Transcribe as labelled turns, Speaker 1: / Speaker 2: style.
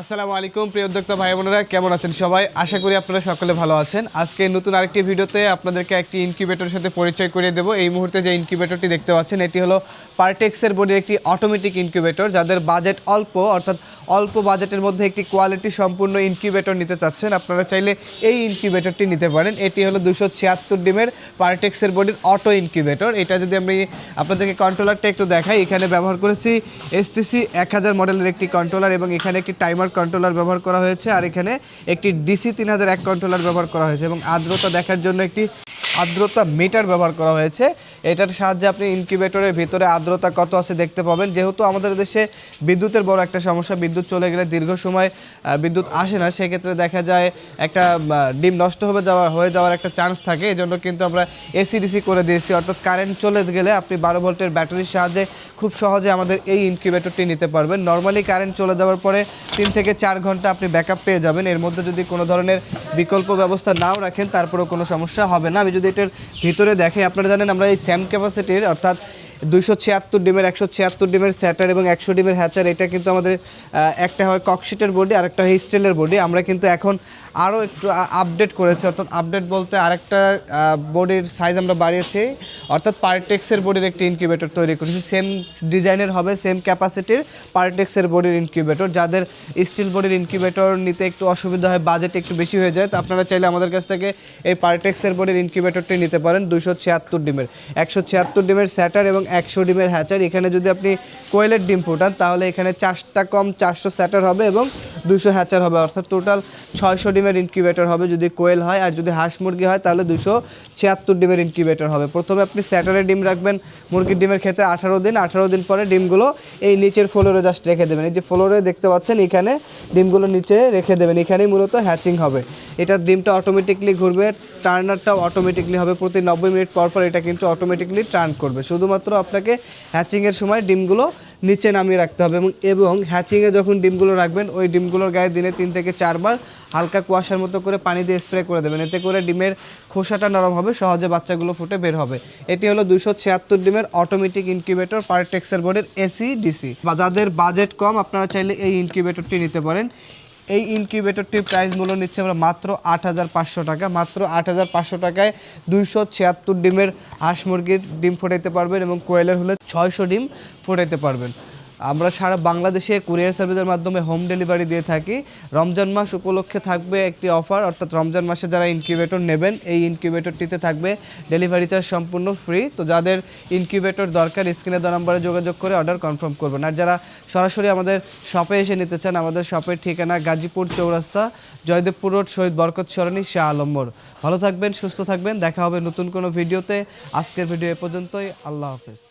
Speaker 1: আসসালামু আলাইকুম প্রিয় উদ্যোক্তা ভাই বোনেরা, কেমন আছেন সবাই? আশা করি আপনারা সকলে ভালো আছেন। আজকে নতুন আরেকটি ভিডিওতে আপনাদেরকে একটি ইনকিউবেটরের সাথে পরিচয় করিয়ে দেবো। এই মুহূর্তে যে ইনকিউবেটরটি দেখতে পাচ্ছেন এটি হলো পারটেক্সের বডির একটি অটোমেটিক ইনকিউবেটর। যাদের বাজেট অল্প, অর্থাৎ অল্প বাজেটের মধ্যে একটি কোয়ালিটি সম্পূর্ণ ইনকিউবেটর নিতে চাচ্ছেন, আপনারা চাইলে এই ইনকিউবেটরটি নিতে পারেন। এটি হলো 276 ডিমের পারটেক্সের বডির অটো ইনকিউবেটর। এটা যদি আমি আপনাদেরকে কন্ট্রোলারটা একটু দেখাই, এখানে ব্যবহার করেছি এসটিসি 1000 মডেলের একটি কন্ট্রোলার এবং এখানে একটি টাইমার কন্ট্রোলার ব্যবহার করা হয়েছে, আর এখানে একটি ডিসি 3001 কন্ট্রোলার ব্যবহার করা হয়েছে এবং আর্দ্রতা দেখার জন্য একটি আর্দ্রতা মিটার ব্যবহার করা হয়েছে। এটার সাহায্যে আপনি ইনকিউবেটরের ভিতরে আর্দ্রতা কত আছে দেখতে পাবেন। যেহেতু আমাদের দেশে বিদ্যুতের বড় একটা সমস্যা, বিদ্যুৎ চলে গেলে দীর্ঘ সময় বিদ্যুৎ আসে না, সেক্ষেত্রে দেখা যায় একটা ডিম নষ্ট হয়ে যাওয়ার একটা চান্স থাকে। এই জন্য কিন্তু আমরা এসিডিসি করে দিয়েছি, অর্থাৎ কারেন্ট চলে গেলে আপনি 12 ভোল্টের ব্যাটারির সাহায্যে খুব সহজে আমাদের এই ইনকিউবেটরটি নিতে পারবেন। নর্মালি কারেন্ট চলে যাওয়ার পরে 3 থেকে 4 ঘন্টা আপনি ব্যাকআপ পেয়ে যাবেন। এর মধ্যে যদি কোনো ধরনের বিকল্প ব্যবস্থা নাও রাখেন তারপরেও কোনো সমস্যা হবে না। আমি যদি এটার ভিতরে দেখে, আপনারা জানেন আমরা এই সেম ক্যাপাসিটির অর্থাৎ 276 ডিমের 176 ডিমের স্যাটার এবং 100 ডিমের হ্যাচার, এটা কিন্তু আমাদের একটা হয় ককশিটের বডি আর একটা হয় স্টিলের বডি। আমরা কিন্তু এখন আরও একটু আপডেট করেছি, অর্থাৎ আপডেট বলতে আরেকটা বডির সাইজ আমরা বাড়িয়েছি, অর্থাৎ পারটেক্সের বডির একটি ইনকিউবেটর তৈরি করেছি। সেম ডিজাইনের হবে, সেম ক্যাপাসিটির পারটেক্সের বডির ইনকিউবেটর। যাদের স্টিল বডির ইনকিউবেটর নিতে একটু অসুবিধা হয়, বাজেট একটু বেশি হয়ে যায়, তো আপনারা চাইলে আমাদের কাছ থেকে এই পারটেক্সের বডির ইনকিউবেটরটি নিতে পারেন। 276 ডিমের 176 ডিমের স্যাটার এবং 100 ডিমের হ্যাচার। এখানে যদি আপনি কোয়েলের ডিম ফোটান তাহলে এখানে 4টা কম 400 স্যাটার হবে এবং 200 হ্যাচার হবে, অর্থাৎ টোটাল 600 ডিমের ইনকিউবেটর হবে যদি কোয়েল হয়। আর যদি হাঁস মুরগি হয় তাহলে 276 ডিমের ইনকিউবেটর হবে। প্রথমে আপনি স্যাটারে ডিম রাখবেন, মুরগির ডিমের ক্ষেত্রে 18 দিন পরে ডিমগুলো এই নিচের ফ্লোরে জাস্ট রেখে দেবেন। এই যে ফ্লোরে দেখতে পাচ্ছেন, এখানে ডিমগুলো নিচে রেখে দেবেন, এখানেই মূলত হ্যাচিং হবে। এটার ডিমটা অটোমেটিকলি ঘুরবে, টার্নারটাও অটোমেটিকলি হবে, প্রতি 90 মিনিট পর পর এটা কিন্তু অটোমেটিকলি টার্ন করবে। শুধুমাত্র আপনাকে হ্যাচিংয়ের সময় ডিমগুলো নিচে নামিয়ে রাখতে হবে এবং হ্যাচিংয়ে যখন ডিমগুলো রাখবেন ওই ডিমগুলোর গায়ে দিনে 3 থেকে 4 বার হালকা কুয়াশার মতো করে পানি দিয়ে স্প্রে করে দেবেন। এতে করে ডিমের খোসাটা নরম হবে, সহজে বাচ্চাগুলো ফুটে বের হবে। এটি হলো 276 ডিমের অটোমেটিক ইনকিউবেটর পারটেক্সের বোর্ডের এসি ডিসি। যাদের বাজেট কম আপনারা চাইলে এই ইনকিউবেটরটি নিতে পারেন। এই ইনকিউবেটরটির প্রাইস মূল্য নিচ্ছে আমরা মাত্র 8500 টাকা। মাত্র 8500 টাকায় 276 ডিমের হাঁস মুরগির ডিম ফোটাইতে পারবেন এবং কোয়েলের হলে 600 ডিম ফোটাইতে পারবেন। আমরা সারা বাংলাদেশে কুরিয়ার সার্ভিসের মাধ্যমে হোম ডেলিভারি দিয়ে থাকি। রমজান মাস উপলক্ষে থাকবে একটি অফার, অর্থাৎ রমজান মাসে যারা ইনকিউবেটর নেবেন এই ইনকিউবেটরটিতে থাকবে ডেলিভারি চার্জ সম্পূর্ণ ফ্রি। তো যাদের ইনকিউবেটর দরকার স্ক্রিনে দেওয়া নম্বরে যোগাযোগ করে অর্ডার কনফার্ম করবেন। আর যারা সরাসরি আমাদের শপে এসে নিতে চান, আমাদের শপের ঠিকানা গাজীপুর চৌরাস্তা, জয়দেবপুর রোড, শহীদ বরকত সরণি, শাহ আলম মোড়। ভালো থাকবেন, সুস্থ থাকবেন, দেখা হবে নতুন কোনো ভিডিওতে। আজকের ভিডিও এ পর্যন্তই। আল্লাহ হাফেজ।